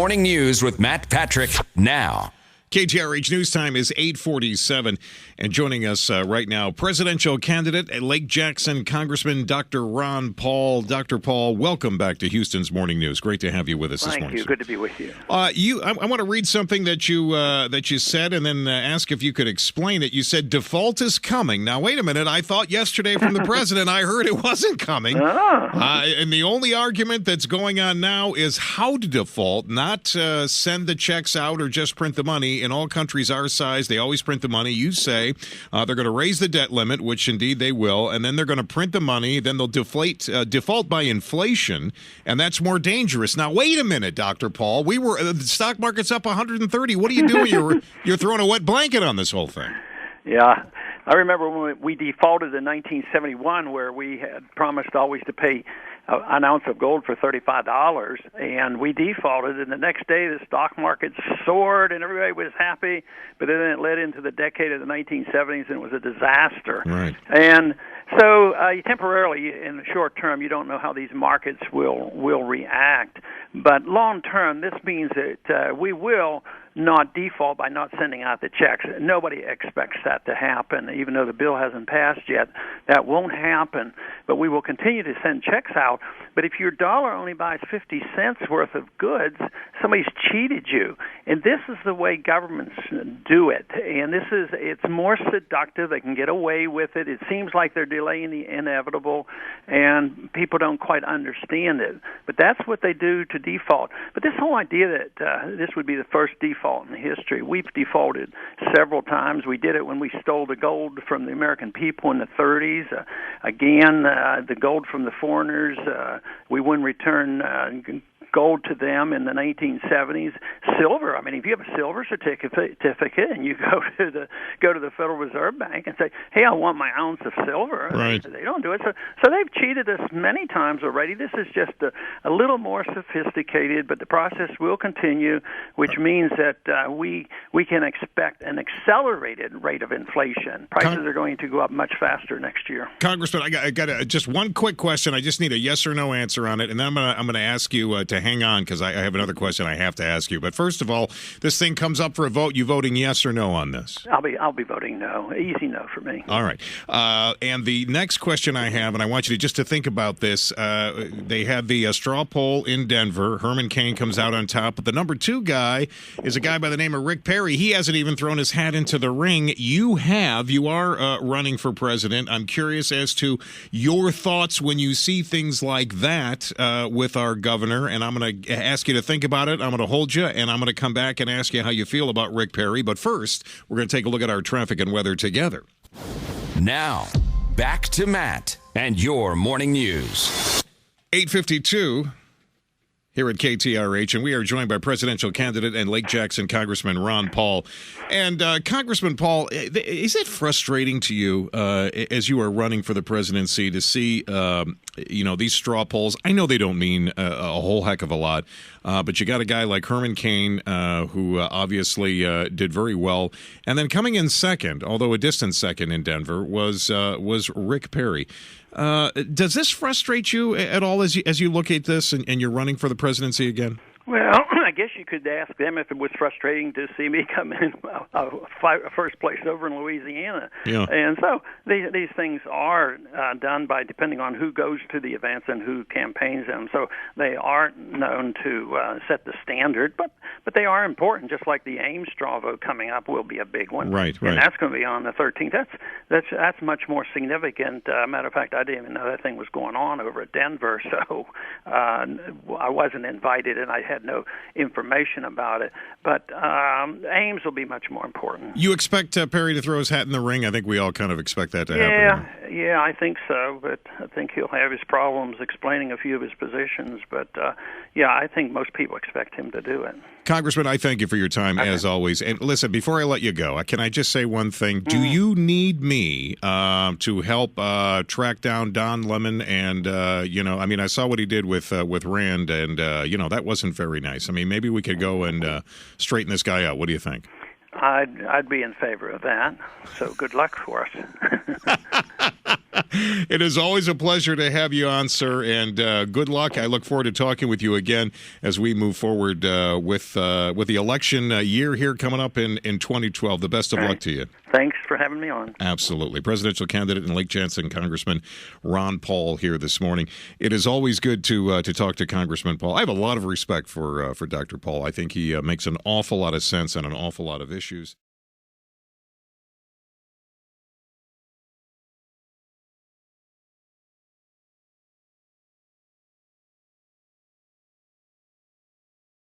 Morning News with Matt Patrick now. KTRH News Time is 8:47, and joining us right now, presidential candidate at Lake Jackson, Congressman Dr. Ron Paul. Dr. Paul, welcome back to Houston's Morning News. Great to have you with us this morning. Thank you. Good to be with you. I want to read something that you said, and then ask if you could explain it. You said default is coming. Now, wait a minute. I thought yesterday from the president, I heard it wasn't coming. And the only argument that's going on now is how to default, not send the checks out or just print the money. In all countries our size, they always print the money. You say they're going to raise the debt limit, which indeed they will, and then they're going to print the money. Then they'll default by inflation, and that's more dangerous. Now, wait a minute, Dr. Paul. The stock market's up 130. What are you doing? You're throwing a wet blanket on this whole thing. Yeah. I remember when we defaulted in 1971, where we had promised always to pay an ounce of gold for $35, and we defaulted, and the next day the stock market soared and everybody was happy, but then it led into the decade of the 1970s and it was a disaster. Right. And so temporarily, in the short term, you don't know how these markets will react, but long term, this means that we will not default by not sending out the checks. Nobody expects that to happen, even though the bill hasn't passed yet. That won't happen, but we will continue to send checks out. But if your dollar only buys 50 cents worth of goods, somebody's cheated you. And this is the way governments do it. And it's more seductive. They can get away with it. It seems like they're delaying the inevitable, and people don't quite understand it. But that's what they do to default. But this whole idea that this would be the first default in history, we've defaulted several times. We did it when we stole the gold from the American people in the 30s. Again, the gold from the foreigners, we wouldn't return gold to them in the 1970s. Silver, I mean, if you have a silver certificate and you go to the Federal Reserve Bank and say, hey, I want my ounce of silver, right. They don't do it. So they've cheated us many times already. This is just a little more sophisticated, but the process will continue, which means that we can expect an accelerated rate of inflation. Prices are going to go up much faster next year. Congressman, I got just one quick question. I just need a yes or no answer on it, and then I'm gonna ask you to hang on, because I have another question I have to ask you. But first of all, this thing comes up for a vote. You voting yes or no on this? I'll be voting no. Easy no for me. All right. And the next question I have, and I want you to think about this. They had the straw poll in Denver. Herman Cain comes out on top, but the number 2 guy is a guy by the name of Rick Perry. He hasn't even thrown his hat into the ring. You are running for president. I'm curious as to your thoughts when you see things like that with our governor, and I'm going to ask you to think about it. I'm going to hold you, and I'm going to come back and ask you how you feel about Rick Perry. But first, we're going to take a look at our traffic and weather together. Now, back to Matt and your morning news. 8:52 here at KTRH, and we are joined by presidential candidate and Lake Jackson Congressman Ron Paul. And Congressman Paul, is it frustrating to you as you are running for the presidency to see these straw polls? I know they don't mean a whole heck of a lot, but you got a guy like Herman Cain who obviously did very well, and then coming in second, although a distant second in Denver, was Rick Perry. Does this frustrate you at all as you look at this and you're running for the presidency again? Well, I guess you could ask them if it was frustrating to see me come in first place over in Louisiana. Yeah. And so these things are done by depending on who goes to the events and who campaigns them. So they aren't known to set the standard, but they are important. Just like the Ames straw vote coming up will be a big one, right? And that's going to be on the 13th. That's much more significant. Matter of fact, I didn't even know that thing was going on over at Denver, so I wasn't invited, and I had no information about it. But Ames will be much more important. You expect Perry to throw his hat in the ring? I think we all kind of expect that to happen. Yeah, I think so. But I think he'll have his problems explaining a few of his positions. But I think most people expect him to do it. Congressman, I thank you for your time, as always. And listen, before I let you go, can I just say one thing? Do you need me to help track down Don Lemon? And, I saw what he did with Rand, and, that wasn't very nice. I mean, maybe we could go and straighten this guy out. What do you think? I'd be in favor of that. So good luck for us. It is always a pleasure to have you on, sir, and good luck. I look forward to talking with you again as we move forward with the election year here coming up in 2012. The best of luck to you. Thanks for having me on. Absolutely. Presidential candidate in Lake Jansen, Congressman Ron Paul here this morning. It is always good to talk to Congressman Paul. I have a lot of respect for Dr. Paul. I think he makes an awful lot of sense on an awful lot of issues.